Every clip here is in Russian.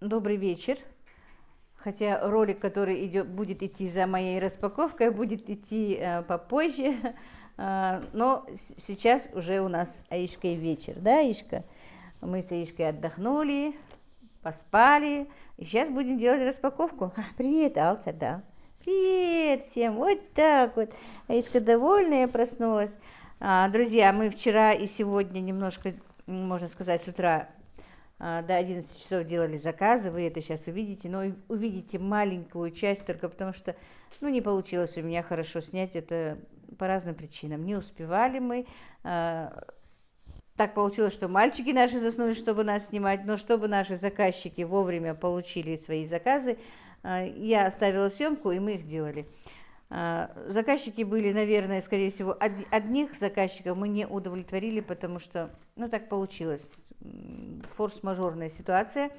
добрый вечер. Хотя ролик, который будет идти за моей распаковкой, будет идти попозже. Но сейчас уже у нас Аишка и вечер, да, Аишка? Мы с Аишкой отдохнули, поспали. И сейчас будем делать распаковку. Привет, Алца, да. Привет всем. Вот так вот. Аишка довольная проснулась. Друзья, мы вчера и сегодня немножко, можно сказать, с утра до 11 часов делали заказы, вы это сейчас увидите, но увидите маленькую часть только потому, что, не получилось у меня хорошо снять это по разным причинам. Не успевали мы, так получилось, что мальчики наши заснули, чтобы нас снимать, но чтобы наши заказчики вовремя получили свои заказы, я оставила съемку, и мы их делали. Заказчики были, наверное, скорее всего, одних заказчиков мы не удовлетворили, потому что, так получилось. Форс-мажорная ситуация.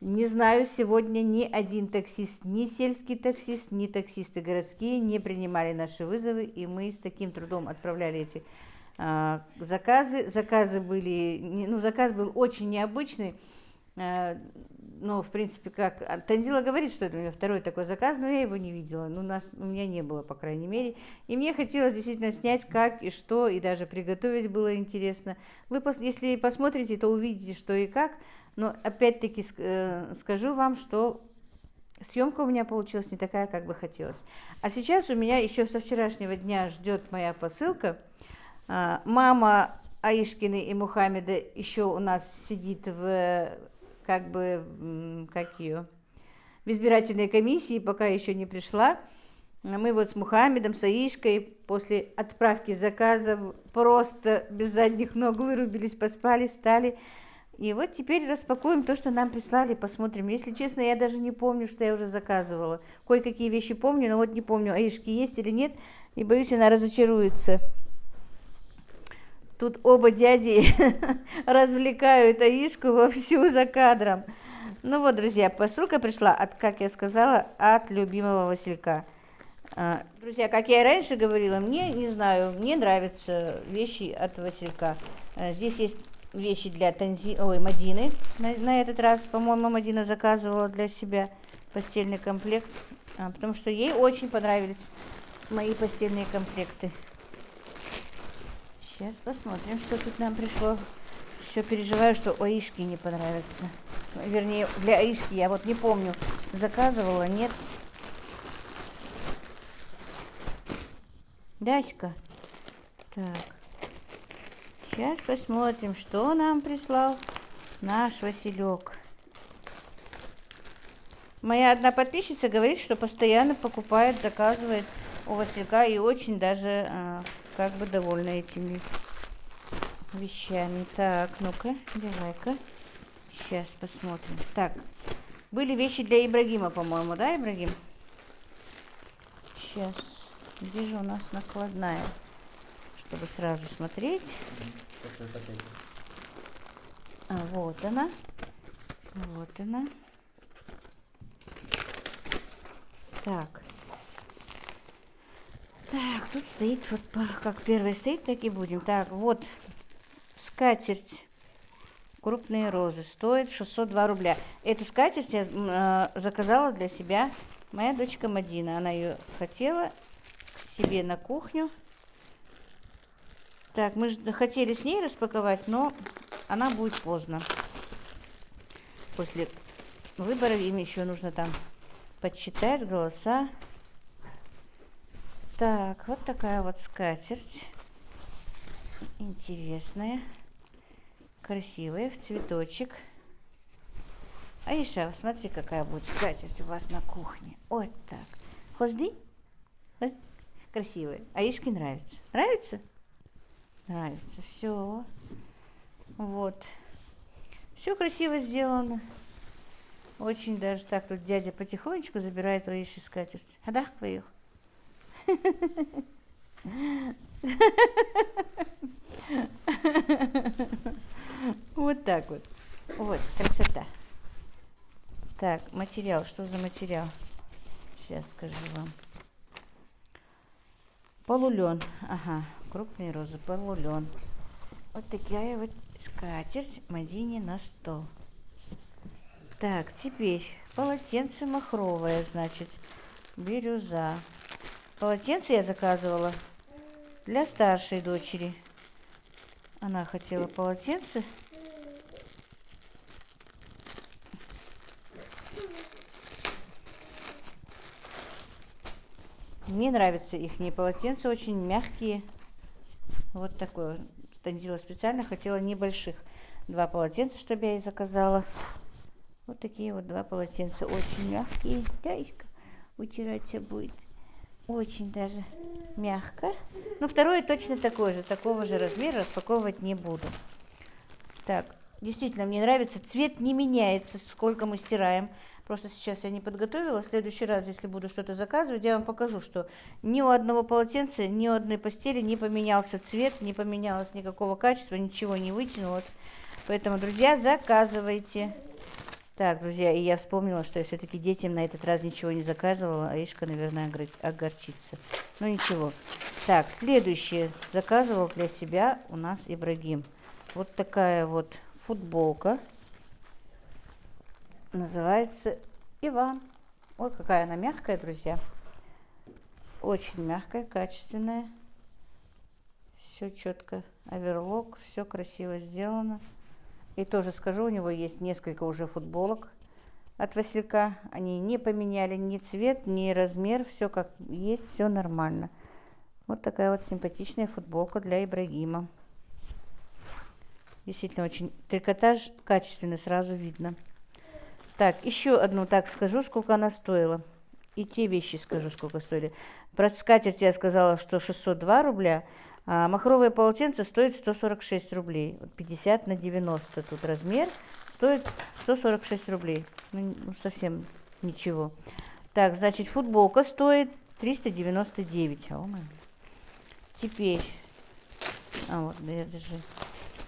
Не знаю, сегодня ни один таксист, ни сельский таксист, ни таксисты городские не принимали наши вызовы, и мы с таким трудом отправляли эти заказы. Заказ был очень необычный. В принципе, как Танзила говорит, что это у меня второй такой заказ, но я его не видела. У меня не было, по крайней мере. И мне хотелось действительно снять, как и что, и даже приготовить было интересно. Вы, если посмотрите, то увидите, что и как. Но опять-таки скажу вам, что съемка у меня получилась не такая, как бы хотелось. А сейчас у меня еще со вчерашнего дня ждет моя посылка. Мама Аишкины и Мухаммеда еще у нас сидит в в избирательной комиссии, пока еще не пришла. Мы вот с Мухаммедом, с Аишкой после отправки заказов просто без задних ног вырубились, поспали, встали. И вот теперь распакуем то, что нам прислали, посмотрим. Если честно, я даже не помню, что я уже заказывала. Кое-какие вещи помню, но вот не помню, Аишки есть или нет, и боюсь, она разочаруется. Тут оба дяди развлекают Аишку вовсю за кадром. Друзья, посылка пришла, как я сказала, от любимого Василька. Друзья, как я и раньше говорила, мне нравятся вещи от Василька. Здесь есть вещи для Мадины. На этот раз, по-моему, Мадина заказывала для себя постельный комплект, потому что ей очень понравились мои постельные комплекты. Сейчас посмотрим, что тут нам пришло. Все переживаю, что Аишке не понравится. Вернее, для Аишки я вот не помню, заказывала, нет. Дачка. Так. Сейчас посмотрим, что нам прислал наш Василек. Моя одна подписчица говорит, что постоянно покупает, заказывает у Василька и очень даже довольна этими вещами. Так, ну-ка, давай-ка. Сейчас посмотрим. Так, были вещи для Ибрагима, по-моему, да, Ибрагим? Сейчас. Где же у нас накладная? Чтобы сразу смотреть. Вот она. Вот она. Так. Так, тут стоит, вот как первая стоит, так и будем. Так, вот скатерть. Крупные розы. Стоит 602 рубля. Эту скатерть я заказала для себя моя дочка Мадина. Она ее хотела себе на кухню. Так, мы же хотели с ней распаковать, но она будет поздно. После выборов им еще нужно там подсчитать голоса. Так, вот такая вот скатерть. Интересная. Красивая, в цветочек. Аиша, смотри, какая будет скатерть у вас на кухне. Вот так. Хозди? Красивая. Аишке нравится. Нравится? Нравится. Все. Вот. Все красиво сделано. Очень даже так. Тут дядя потихонечку забирает у Аиши скатерть. Адах твоих. Вот так вот. Вот, красота. Так, материал. Что за материал? Сейчас скажу вам. Полулен. Ага, крупные розы, полулен. Вот такая вот скатерть Мадине на стол. Так, теперь полотенце махровое, значит, бирюза. Полотенце я заказывала для старшей дочери. Она хотела полотенце. Мне нравятся их полотенца, очень мягкие. Вот такое. Танзила специально хотела небольших. 2 полотенца, чтобы я ей заказала. Вот такие вот 2 полотенца. Очень мягкие. Яйка утираться будет. Очень даже мягко. Но второе точно такое же. Такого же размера, распаковывать не буду. Так, действительно, мне нравится. Цвет не меняется, сколько мы стираем. Просто сейчас я не подготовила. В следующий раз, если буду что-то заказывать, я вам покажу, что ни у одного полотенца, ни у одной постели не поменялся цвет, не поменялось никакого качества, ничего не вытянулось. Поэтому, друзья, заказывайте. Так, друзья, и я вспомнила, что я все-таки детям на этот раз ничего не заказывала. Аишка, наверное, огорчится. Но ничего. Так, следующее заказывал для себя у нас Ибрагим. Вот такая вот футболка. Называется Иван. Ой, какая она мягкая, друзья. Очень мягкая, качественная. Все четко. Оверлок, все красиво сделано. И тоже скажу, у него есть несколько уже футболок от Василька. Они не поменяли ни цвет, ни размер. Все как есть, все нормально. Вот такая вот симпатичная футболка для Ибрагима. Действительно, очень трикотаж качественный, сразу видно. Так, еще одну так скажу, сколько она стоила. И те вещи скажу, сколько стоили. Про скатерть я сказала, что 602 рубля. А махровое полотенце стоит 146 рублей. 50 на 90 тут размер. Стоит 146 рублей. Ну, совсем ничего. Так, значит, футболка стоит 399. Теперь... вот, я даже...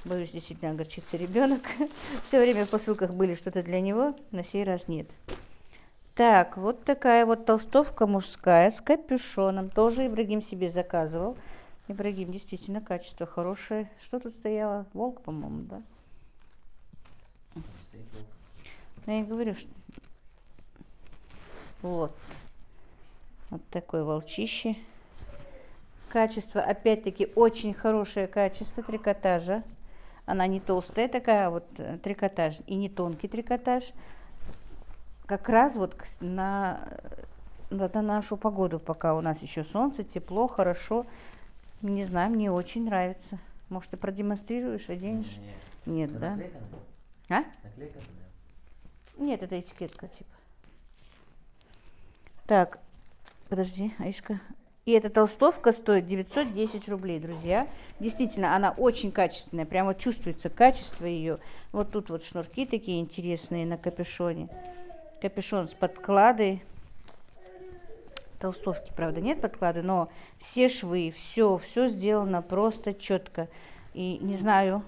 Боюсь, действительно огорчится ребенок. Все время в посылках были что-то для него, на сей раз нет. Так, вот такая вот толстовка мужская с капюшоном. Тоже Ибрагим себе заказывал. Ибрагим, действительно, качество хорошее. Что тут стояло? Волк, по-моему, да? Ну, я говорю, что... Вот. Вот такое волчище. Качество, опять-таки, очень хорошее качество трикотажа. Она не толстая такая, вот трикотаж, и не тонкий трикотаж. Как раз вот на нашу погоду, пока у нас еще солнце, тепло, хорошо. Не знаю, мне очень нравится. Может, ты продемонстрируешь, оденешь? Нет, да? Наклейка? А? Наклейка? Нет, это этикетка, типа. Так, подожди, Аишка. И эта толстовка стоит 910 рублей, друзья. Действительно, она очень качественная. Прямо чувствуется качество ее. Вот тут вот шнурки такие интересные на капюшоне. Капюшон с подкладой. Толстовки, правда, нет подклады, но все швы, все сделано просто четко. И не знаю,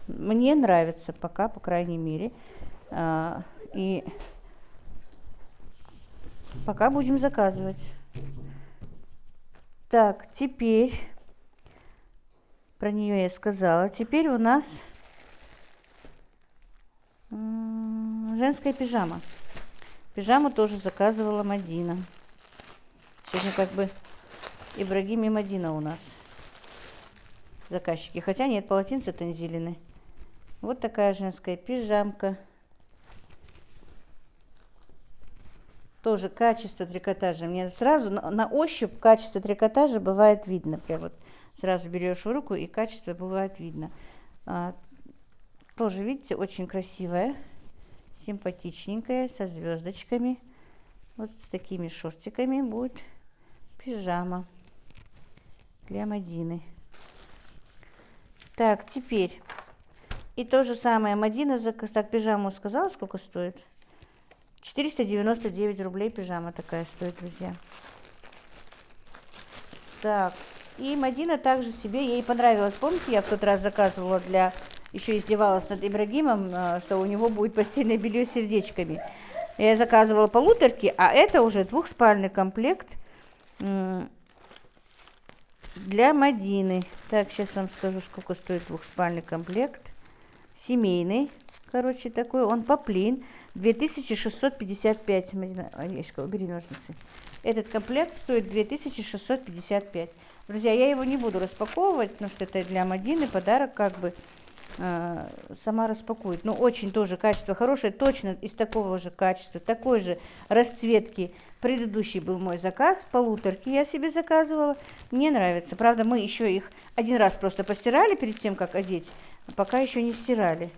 мне нравится пока, по крайней мере. И пока будем заказывать. Так, теперь, про нее я сказала, теперь у нас женская пижама. Пижаму тоже заказывала Мадина. Сегодня как бы Ибрагим и Мадина у нас заказчики. Хотя нет, полотенце танзилины. Вот такая женская пижамка. Тоже качество трикотажа. Мне сразу на ощупь качество трикотажа бывает видно. Прям вот сразу берешь в руку, и качество бывает видно. Тоже, видите, очень красивая, симпатичненькая, со звездочками. Вот с такими шортиками будет пижама для Мадины. Так, теперь. И то же самое Мадина, так, пижаму сказала, сколько стоит? 499 рублей пижама такая стоит, друзья. Так, и Мадина также себе, ей понравилось. Помните, я в тот раз заказывала для... Еще издевалась над Ибрагимом, что у него будет постельное белье с сердечками. Я заказывала полуторки, а это уже двухспальный комплект для Мадины. Так, сейчас вам скажу, сколько стоит двухспальный комплект. Семейный короче, такой, он поплин, 2655, Олежка, убери ножницы. Этот комплект стоит 2655. Друзья, я его не буду распаковывать, потому что это для Мадины подарок, как бы сама распакует. Но очень тоже качество хорошее, точно из такого же качества, такой же расцветки. Предыдущий был мой заказ, полуторки я себе заказывала. Мне нравится. Правда, мы еще их один раз просто постирали перед тем, как одеть, а пока еще не стирали.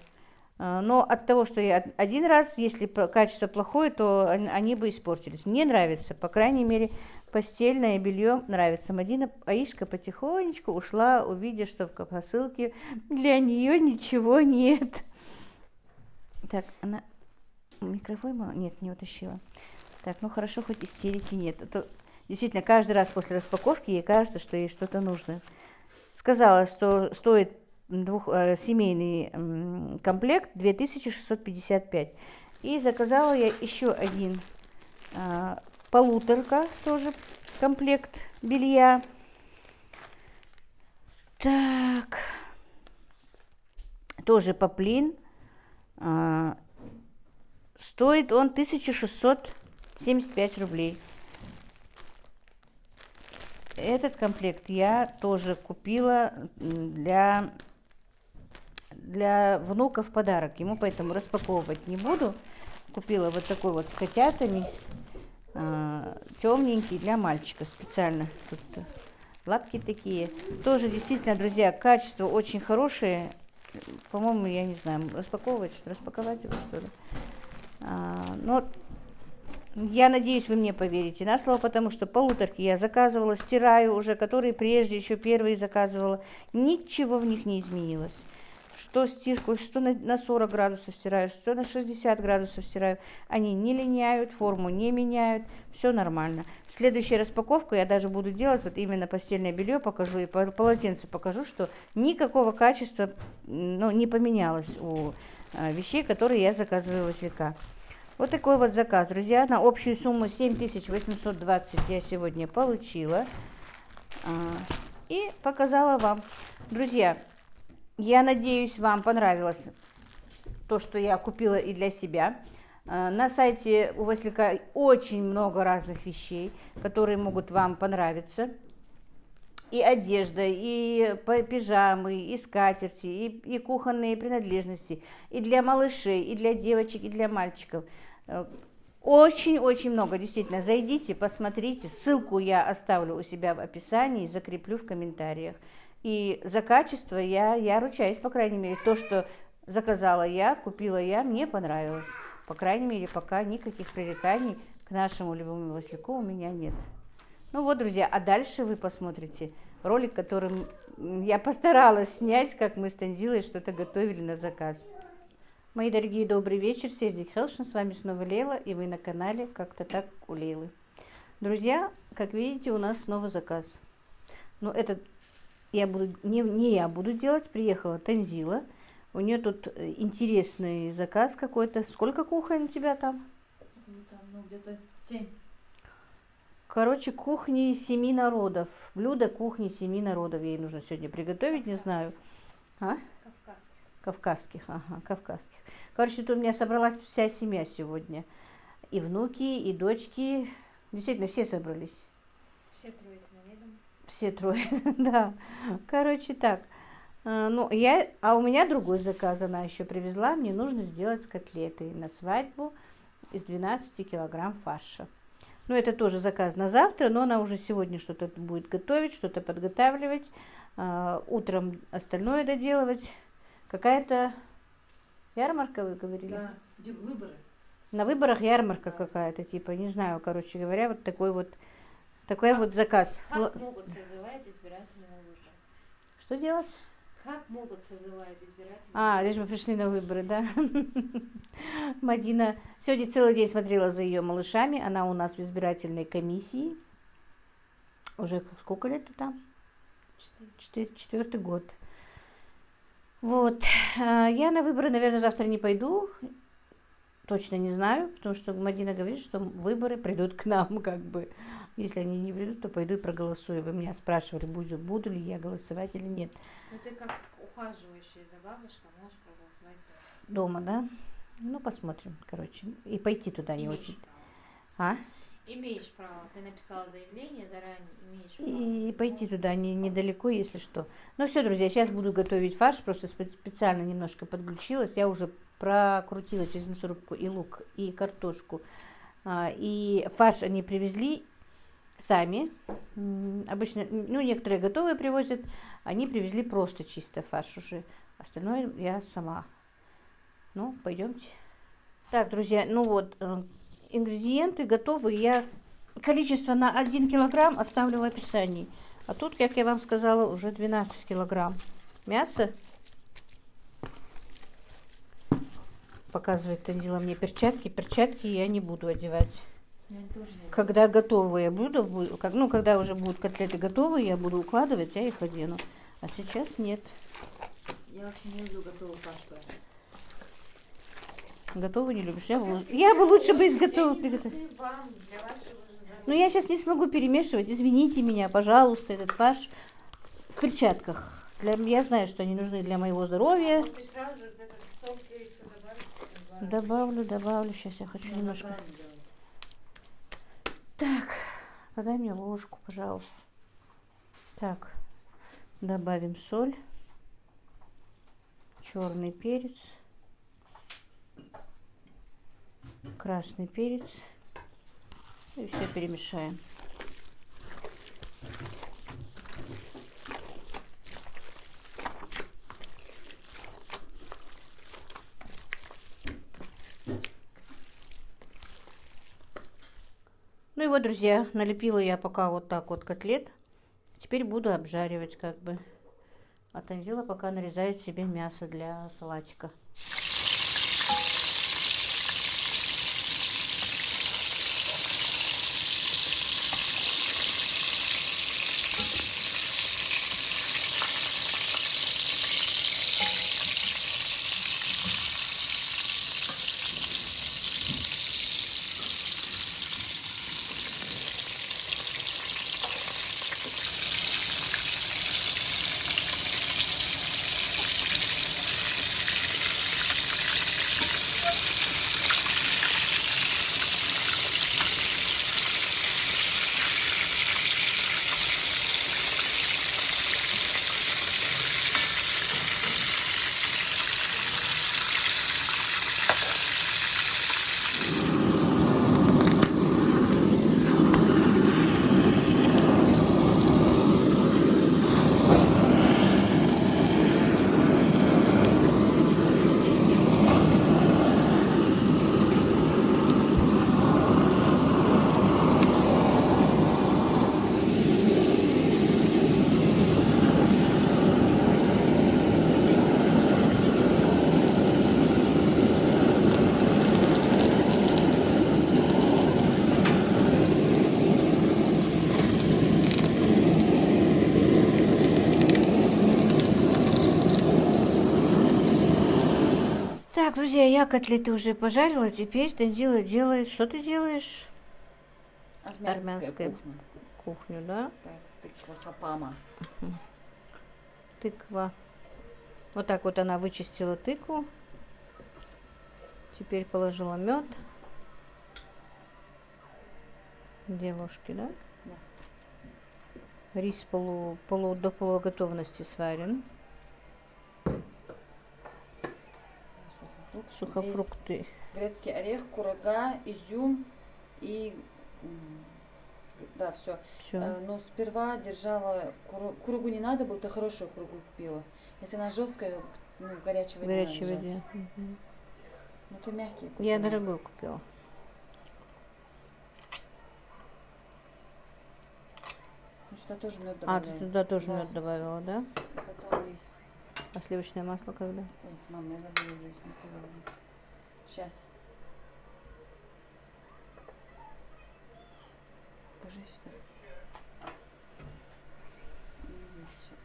Но от того, что я один раз, если качество плохое, то они бы испортились. Мне нравится, по крайней мере, постельное белье нравится. Мадина Аишка потихонечку ушла, увидя, что в посылке для нее ничего нет. Так, она микрофон мало? Нет, не утащила. Так, ну хорошо, хоть истерики нет. А то действительно, каждый раз после распаковки ей кажется, что ей что-то нужно. Сказала, что стоит семейный комплект 2655. И заказала я еще один полуторка, тоже комплект белья. Так, тоже поплин. Стоит он 1675 рублей. Этот комплект я тоже купила для внука в подарок. Ему поэтому распаковывать не буду. Купила вот такой вот с котятами. Темненький для мальчика специально. Тут лапки такие. Тоже действительно, друзья, качество очень хорошее. По-моему, я не знаю, распаковывать, что распаковать его, что ли. Но я надеюсь, вы мне поверите на слово, потому что полуторки я заказывала, стираю уже, которые прежде еще первые заказывала. Ничего в них не изменилось. Что стирку, что на 40 градусов стираю, что на 60 градусов стираю. Они не линяют, форму не меняют, все нормально. Следующая распаковка я даже буду делать, вот именно постельное белье покажу и полотенце покажу, что никакого качества не поменялось у вещей, которые я заказываю у Василька. Вот такой вот заказ, друзья, на общую сумму 7820 я сегодня получила и показала вам. Друзья, я надеюсь, вам понравилось то, что я купила и для себя. На сайте у Василька очень много разных вещей, которые могут вам понравиться. И одежда, и пижамы, и скатерти, и кухонные принадлежности, и для малышей, и для девочек, и для мальчиков. Очень-очень много, действительно. Зайдите, посмотрите. Ссылку я оставлю у себя в описании, закреплю в комментариях. И за качество я ручаюсь, по крайней мере, то, что заказала я, купила я, мне понравилось. По крайней мере, пока никаких пререканий к нашему любимому Васильку у меня нет. Ну вот, друзья, а дальше вы посмотрите ролик, которым я постаралась снять, как мы с Танзилой что-то готовили на заказ. Мои дорогие, добрый вечер, Сердик Хелшин, с вами снова Лейла, и вы на канале «Как-то так у Лейлы». Друзья, как видите, у нас снова заказ. Но этот не я буду делать, приехала Танзила, у нее тут интересный заказ какой-то. Сколько кухонь у тебя там? Где-то 7. Короче, кухни 7 народов. Блюдо кухни 7 народов ей нужно сегодня приготовить, не знаю. Кавказских, ага, кавказских. Короче, тут у меня собралась вся семья сегодня. И внуки, и дочки. Действительно, все собрались. Все трое с нарядом. Все трое, да. Короче, так. А у меня другой заказ она еще привезла. Мне нужно сделать котлеты на свадьбу из 12 килограмм фарша. Ну, это тоже заказ на завтра, но она уже сегодня что-то будет готовить, что-то подготавливать. Утром остальное доделывать. Какая-то ярмарка, вы говорили? Да, где выборы. На выборах ярмарка какая-то, типа, не знаю, короче говоря, вот такой вот заказ. Как могут созывать избирательные выборы? Что делать? Как могут созывать избирательные выборы? Лишь бы пришли на выборы, да? Мадина сегодня целый день смотрела за ее малышами. Она у нас в избирательной комиссии. Уже сколько лет ты там? 4-й год. Вот. Я на выборы, наверное, завтра не пойду. Точно не знаю, потому что Мадина говорит, что выборы придут к нам, как бы. Если они не придут, то пойду и проголосую. Вы меня спрашивали, буду ли я голосовать или нет. Ну, ты как ухаживающая за бабушкой можешь проголосовать. дома, да? Ну, посмотрим, короче. И пойти туда не Имеешь. очень. А? Имеешь право. Ты написала заявление заранее, имеешь право. И пойти туда недалеко, если что. Ну все, друзья, сейчас буду готовить фарш. Просто специально немножко подключилась. Я уже прокрутила через мясорубку и лук, и картошку. И фарш они привезли сами. Обычно, ну, некоторые готовые привозят. Они привезли просто чисто фарш уже. Остальное я сама. Ну, пойдемте. Так, друзья, ну вот, ингредиенты готовы. Я количество на 1 килограмм оставлю в описании. А тут, как я вам сказала, уже 12 килограмм мяса. Показывает Танзила мне перчатки. Перчатки я не буду одевать. Я тоже не Когда готовые буду, ну, когда уже будут котлеты готовые, я буду укладывать, я их одену. А сейчас нет. Я вообще не люблю готовую пашту. Готовы не любишь? Я бы лучше бы из готовых приготовила. Но я сейчас не смогу перемешивать. Извините меня, пожалуйста, этот фарш в перчатках. Я знаю, что они нужны для моего здоровья. Добавлю. Сейчас я хочу немножко. Так, подай мне ложку, пожалуйста. Так, добавим соль, черный перец, красный перец. И все перемешаем. Ну и вот, друзья, налепила я пока вот так вот котлет. Теперь буду обжаривать как бы. А Танзила пока нарезает себе мясо для салатика. Так, друзья, я котлеты уже пожарила. Теперь Танзила делает... Что ты делаешь? Армянская кухню, да? Так, тыква хапама. Тыква. Вот так вот она вычистила тыкву. Теперь положила мед. 2 ложки, да? Да. Рис до полуготовности сварен. Сухофрукты. Здесь грецкий орех, курага, изюм и... Да, все. Все. Но сперва держала... Курагу не надо было, ты хорошую курагу купила. Если она жесткая, ну, в горячей воде В горячей надо воде. держать. Угу. Ну, ты мягкие купила. Я дорогую купила. Ну, сюда тоже мед А, добавляю. ты туда тоже Да. мед добавила, да? Потом рис. А сливочное масло когда? Ой, мам, я забыла уже, если не сказала. Сейчас. Покажи сюда. Сейчас.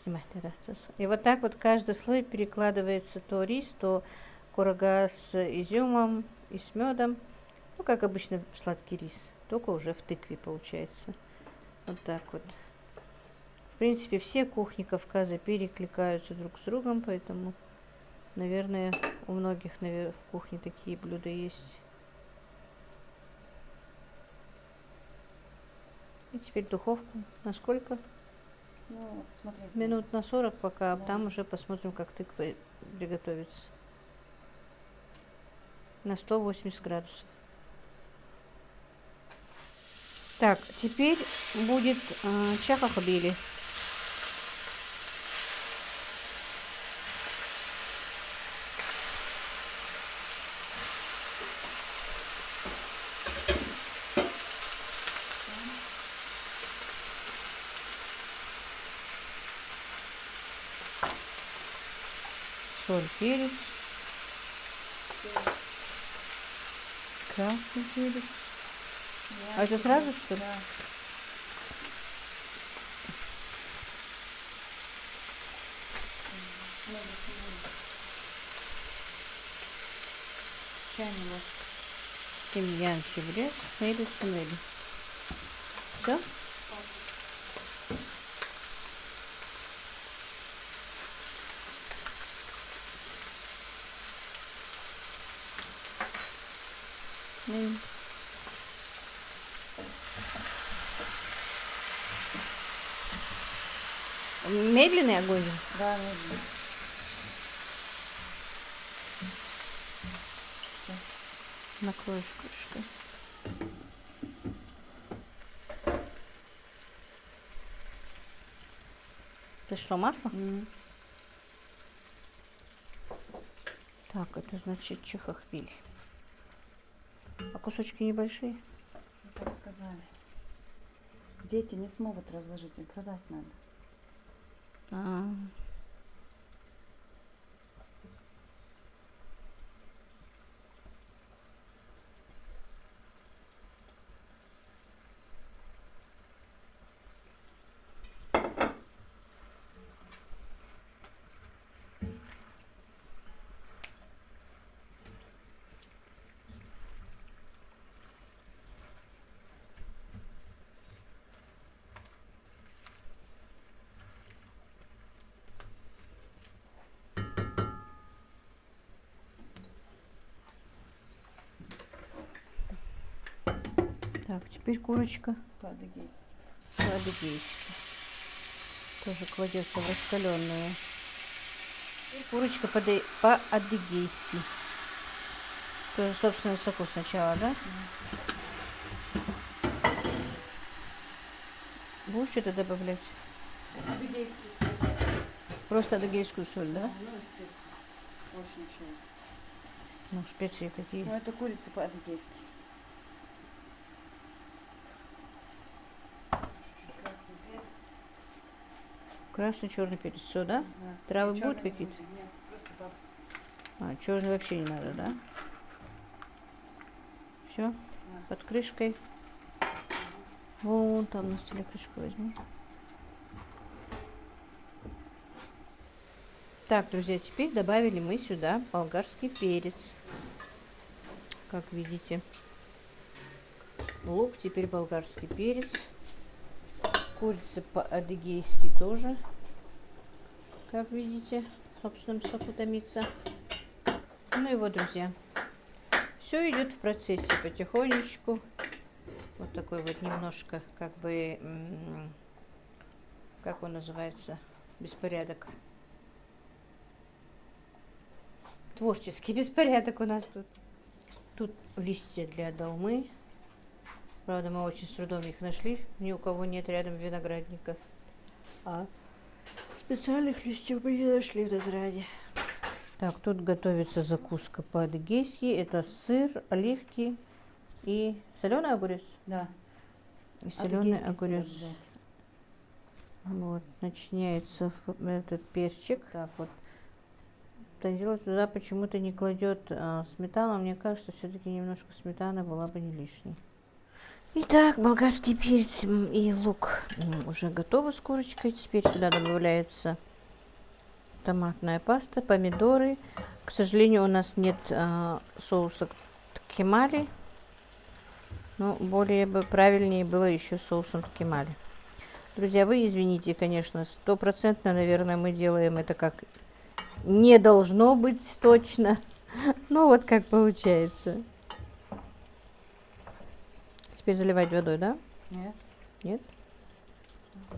снимать тогда. И вот так вот каждый слой перекладывается то рис, то курага с изюмом и с медом. Ну, как обычно сладкий рис, только уже в тыкве получается. Вот так вот. В принципе, все кухни Кавказа перекликаются друг с другом, поэтому, наверное, у многих в кухне такие блюда есть. И теперь духовку. На сколько? Ну, смотри. Минут на 40 пока, а Да. там уже посмотрим, как тыква приготовится. На 180 градусов. Так, теперь будет чахахбили. Соль, перец. Красный перец. А это сразу, что ли? Да. Чайный ложка. Тимьян, чебрец, хмели, сунели. Все? Медленный огонь. Да, медленно. Накроешь крышкой. Это что, масло? Так, это значит чахахбиль. А кусочки небольшие? Ну, так сказали. Дети не смогут разложить, им продать надо. А. Так, теперь курочка По-адыгейски. по-адыгейски. Тоже кладется в раскаленную. Курочка по-адыгейски. Тоже собственный соку сначала, да? Будешь что-то добавлять? Адыгейский. Просто адыгейскую соль, да? Ну, естественно. Очень шоу. Ну, специи какие. Ну, это курица по-адыгейски. Чуть-чуть красный перец. Красный, черный перец, все, да? Да. Травы Чёрный будут не какие-то? будем, нет, просто паприка. А, черный вообще не надо, да? Все, под крышкой. Вон там на столе крышку возьму. Так, друзья, теперь добавили мы сюда болгарский перец. Как видите. Лук, теперь болгарский перец. Курица по-адыгейски тоже. Как видите, в собственном соку томится. Ну и вот, друзья. Все идет в процессе потихонечку. Вот такой вот немножко, как бы, как он называется, беспорядок. Творческий беспорядок у нас тут. Тут листья для долмы. Правда, мы очень с трудом их нашли. Ни у кого нет рядом виноградника. А специальных листьев мы не нашли в Дозраде. Так, тут готовится закуска по-адыгейски. Это сыр, оливки и соленый огурец. Да. И соленый Адыгейский огурец. сыр, да. Вот, начиняется этот перчик. Так вот. Танзила туда почему-то не кладет сметану. Мне кажется, все-таки немножко сметаны была бы не лишней. Итак, болгарский перец и лук уже готовы с курочкой. Теперь сюда добавляется томатная паста, помидоры. К сожалению, у нас нет соуса ткемали. Но более бы правильнее было еще соусом ткемали. Друзья, вы извините, конечно, 100%, наверное, мы делаем это как не должно быть точно. Но вот как получается. Теперь заливать водой, да? Нет. Нет? И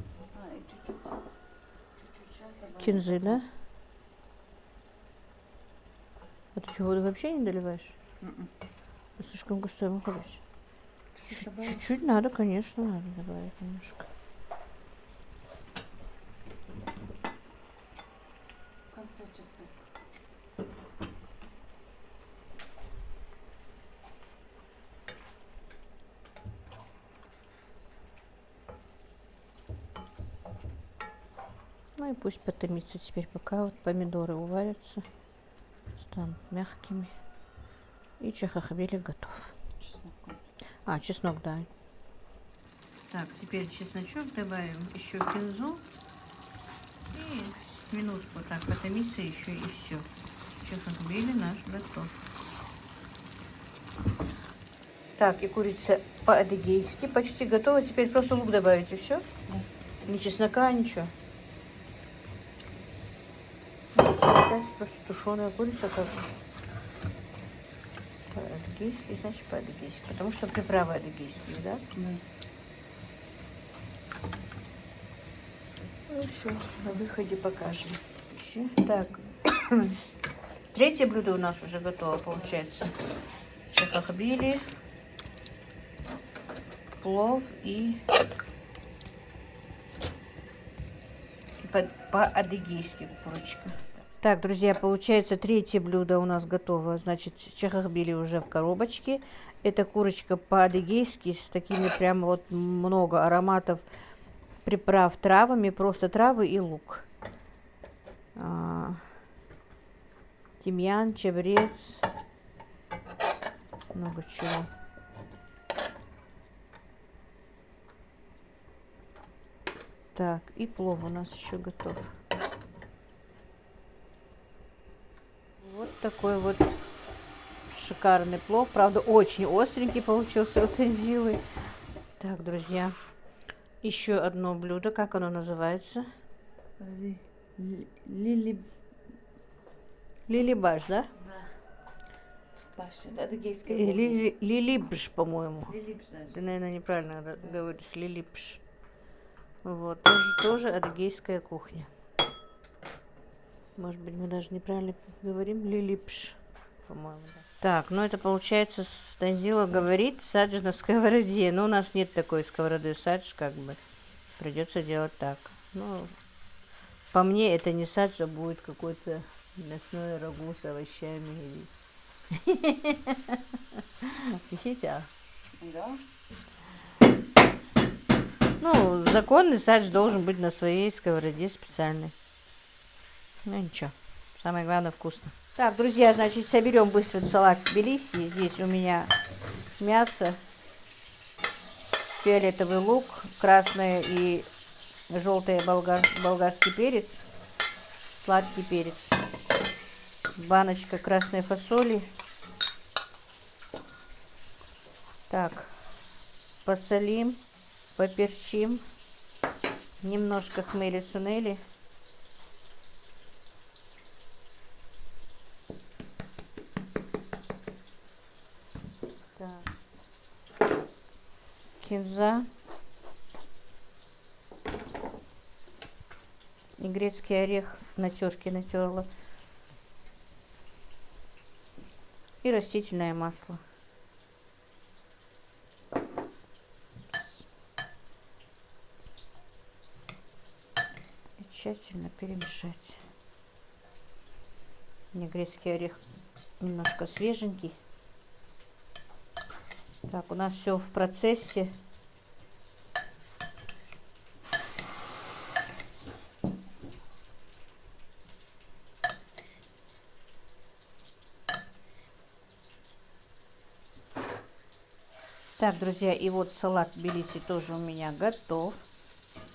чуть-чуть. Чуть-чуть сейчас добавим. Кинзы, да? А ты что, воду вообще не доливаешь? Слишком густой выходит. Чуть-чуть надо, конечно, надо добавить немножко. В конце чеснок. Ну и пусть потомится теперь, пока вот помидоры уварятся, станут мягкими. И чахохбили готов. Чеснок в конце. А, чеснок, да. Так, теперь чесночок добавим, еще кинзу. И минутку так потомится еще и все. Чахохбили наш готов. Так, и курица по-адыгейски почти готова. Теперь просто лук добавить и все. Да. Ни чеснока, ничего. Получается просто тушеная курица как по-адыгейски, значит по-адыгейски. Потому что приправы адыгейские, да? Да. Ну все, на выходе покажем. Еще. Так, третье блюдо у нас уже готово, получается. Чахохбили, плов и по-адыгейски курочка. Так, друзья, получается, третье блюдо у нас готово. Значит, чахохбили уже в коробочке. Это курочка по-адыгейски с такими прям вот много ароматов, приправ травами, просто травы и лук. Тимьян, чабрец, много чего. Так, и плов у нас еще готов. Вот такой вот шикарный плов. Правда, очень остренький получился у Тензилы. Так, друзья, еще одно блюдо. Как оно называется? Лилибаш, да? Да. Паша, это адыгейская Лилибш, по-моему. Лилипш даже. Ты, наверное, неправильно Да. говоришь. Лилипш. Вот, тоже адыгейская кухня. Может быть, мы даже неправильно говорим. Лилипш, по-моему. Да. Так, ну это получается, Танзила говорит, садж на сковороде. Но у нас нет такой сковороды садж, как бы. Придется делать так. Ну, по мне, это не садж, а будет какой-то мясное рагу с овощами. Ищите, Да. Ну, законный садж должен быть на своей сковороде специальной. Ну ничего, самое главное вкусно. Так, друзья, значит, соберем быстро салат Тбилиси. Здесь у меня мясо, фиолетовый лук, красный и желтый болгарский перец, сладкий перец, баночка красной фасоли. Так, посолим, поперчим, немножко хмели-сунели. Кинза и грецкий орех на терке натерла. И растительное масло. И тщательно перемешать. У меня грецкий орех немножко свеженький. Так, у нас все в процессе. Так, друзья, и вот салат Тбилиси тоже у меня готов.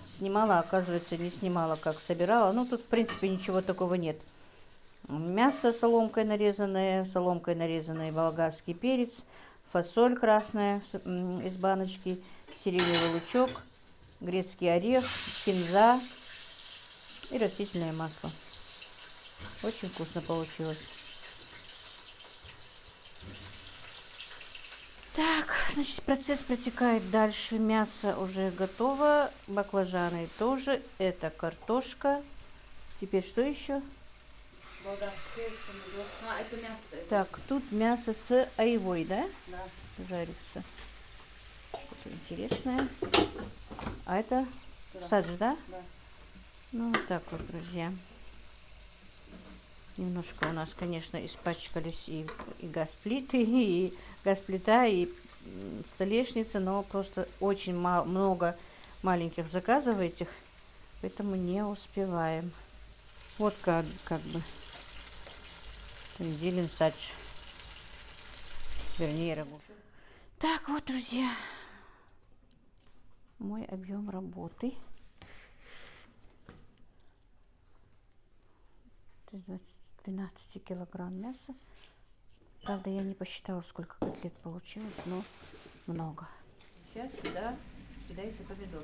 Снимала, оказывается, не снимала, как собирала. Ну, тут, в принципе, ничего такого нет. Мясо соломкой нарезанное болгарский перец, фасоль красная из баночки, сиреневый лучок, грецкий орех, кинза и растительное масло. Очень вкусно получилось. Так, значит, процесс протекает дальше. Мясо уже готово, баклажаны тоже, это картошка. Теперь что еще? Болгарский перец, помидор. А, это мясо. Так, тут мясо с айвой, да? Да. Жарится. Что-то интересное. А это Да. садж, да? Да. Ну, вот так вот, друзья. Немножко у нас, конечно, испачкались и газплиты, и газплита, и столешница, но просто очень много маленьких заказов этих, поэтому не успеваем. Вот как бы зелень садж, вернее, рагу. Так вот, друзья, мой объем работы. 12 килограмм мяса. Правда, я не посчитала, сколько котлет получилось, но много. Сейчас сюда кидается помидор.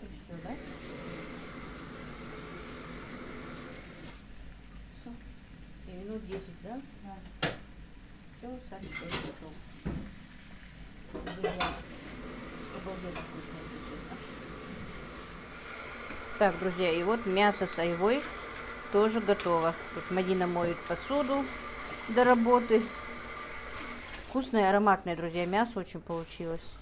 И все, да? Все. И минут 10, да? Да. Все, сами готово. Друзья, обалденно вкусно, если честно. Так, друзья, и вот мясо с айвой тоже готово. Тут Мадина моет посуду до работы. Вкусное, ароматное, друзья, мясо очень получилось.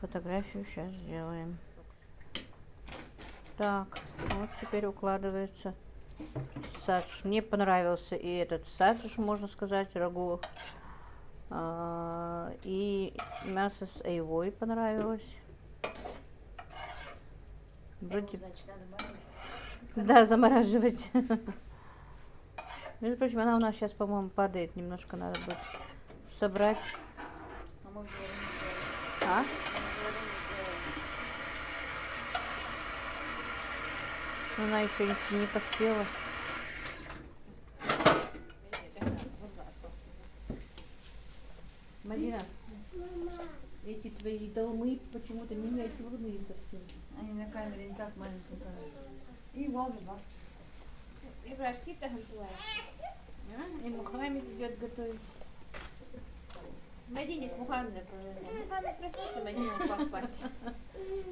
Фотографию сейчас сделаем. Так, вот теперь укладывается садж. Мне понравился и этот садж, можно сказать, рагу. И мясо с айвой понравилось. Вроде... Значит, надо морозить. Да, замораживать. Между прочим, она у нас сейчас, по-моему, падает. Немножко надо будет собрать. А мы варенье сделали. А? Она еще не поспела. Марина, эти твои долмы почему-то миниатюрные совсем. Они на камере не так маленькие кажутся. И Волга бабушка. И рожки там и Мухаммед идет готовить. Мадине с Мухаммедом повезло. Мухаммед проснулся, Мадина ушла спать.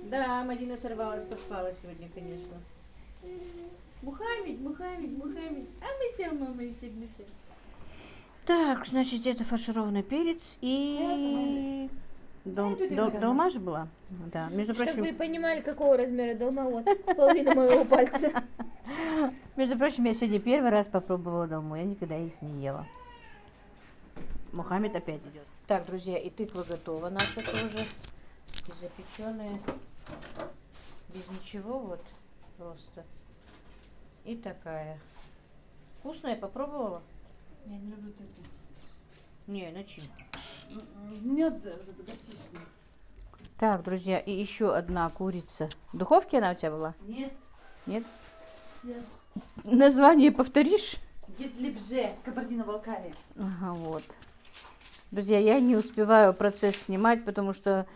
Да, Мадина сорвалась, поспала сегодня, конечно. Мухаммед, а мы тебя, мама, и сегодня. Так, значит, это фаршированный перец и долма же была. Да, между Чтобы вы прочим, понимали, какого размера долма, вот половина моего пальца. между прочим, я сегодня первый раз попробовала долму, я никогда их не ела. Мухаммед опять идет. Так, друзья, и тыква готова наша тоже. И запеченная. Без ничего, вот просто. И такая. Вкусная, попробовала? Я не люблю тыкву. Не, начинка. Мед гостичный. Так, друзья, и еще одна курица. В духовке она у тебя была? Нет. Нет? Название повторишь? Гитлибже, Кабардино-Балкария. Ага, вот. Друзья, я не успеваю процесс снимать, потому что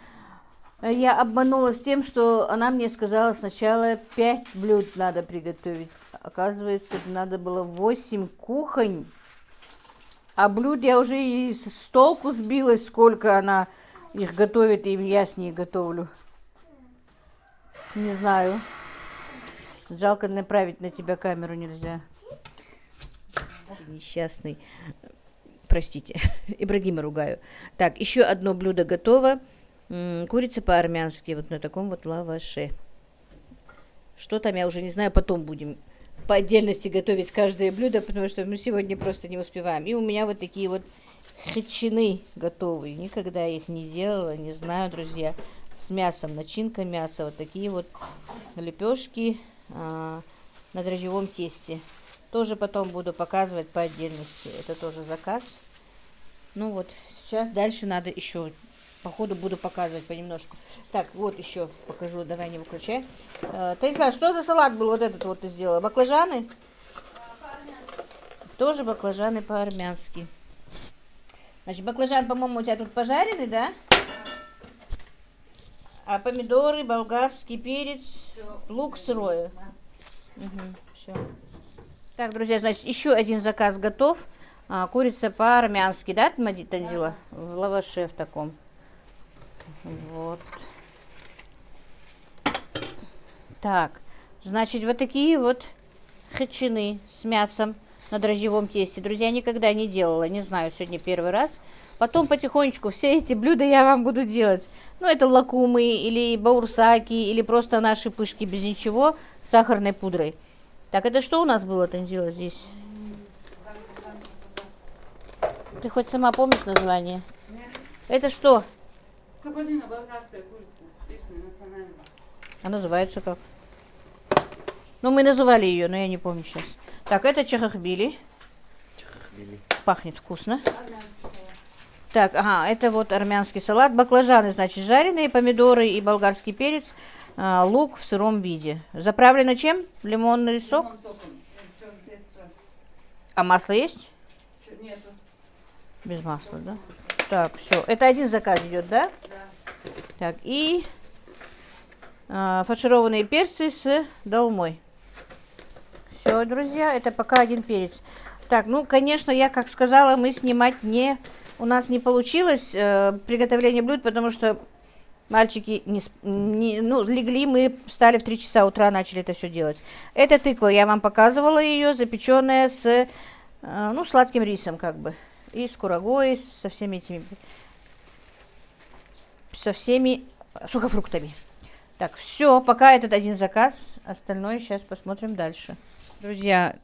я обманулась тем, что она мне сказала сначала 5 блюд надо приготовить. Оказывается, надо было 8 кухонь. А блюд я уже и с толку сбилась, сколько она их готовит, и я с ней готовлю. Не знаю. Жалко, направить на тебя камеру нельзя. Несчастный. Простите, Ибрагима ругаю. Так, еще одно блюдо готово. Курица по-армянски, вот на таком вот лаваше. Что там, я уже не знаю, потом будем по отдельности готовить каждое блюдо, потому что мы сегодня просто не успеваем. И у меня вот такие вот хачины готовые. Никогда их не делала, не знаю, друзья. С мясом, начинка мяса. Вот такие вот лепешки на дрожжевом тесте. Тоже потом буду показывать по отдельности. Это тоже заказ. Ну вот, сейчас дальше надо еще, по ходу буду показывать понемножку. Так, вот еще покажу, давай не выключай. Станислав, что за салат был вот этот вот ты сделала? Баклажаны? Тоже баклажаны по-армянски. Значит, баклажан, по-моему, у тебя тут пожаренный, да? А помидоры, болгарский перец, лук сырой. Все. Так, друзья, значит, еще один заказ готов. Курица по-армянски, да, Танзила? В лаваше в таком. Вот. Так, значит, вот такие вот хачины с мясом на дрожжевом тесте. Друзья, никогда не делала, не знаю, сегодня первый раз. Потом потихонечку все эти блюда я вам буду делать. Ну, это лакумы, или баурсаки, или просто наши пышки без ничего, с сахарной пудрой. Так, это что у нас было, Танзила, здесь? Ты хоть сама помнишь название? Нет. Это что? Кабардино-балкарская курица. Их национальная. А называется как? Ну, мы называли ее, но я не помню сейчас. Так, это чахахбили. Пахнет вкусно. Так, ага, это вот армянский салат. Баклажаны, значит, жареные, помидоры и болгарский перец. Лук в сыром виде. Заправлено чем? Лимонный сок? Лимон соком. Черный перец, соль. А масло есть? Нету. Без масла, да? Так, все. Это один заказ идет, да? Да. Так, и фаршированные перцы с долмой. Все, друзья, это пока один перец. Так, ну, конечно, я, как сказала, мы снимать у нас не получилось приготовление блюд, потому что мальчики легли, мы встали в 3 часа утра, начали это все делать. Это тыква, я вам показывала ее, запеченная с, сладким рисом, как бы. И с курагой, со всеми сухофруктами. Так, все, пока этот один заказ, остальное сейчас посмотрим дальше. Друзья,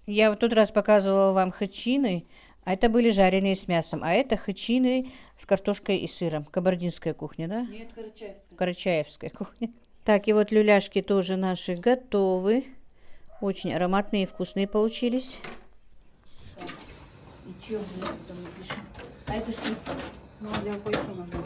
я в тот раз показывала вам хачины, а это были жареные с мясом, а это хачины с картошкой и сыром. Кабардинская кухня, да? Нет, карачаевская. Карачаевская кухня. Так, и вот люляшки тоже наши готовы. Очень ароматные и вкусные получились. И чё, потом напишем. А это что? Ну, для пояса можно.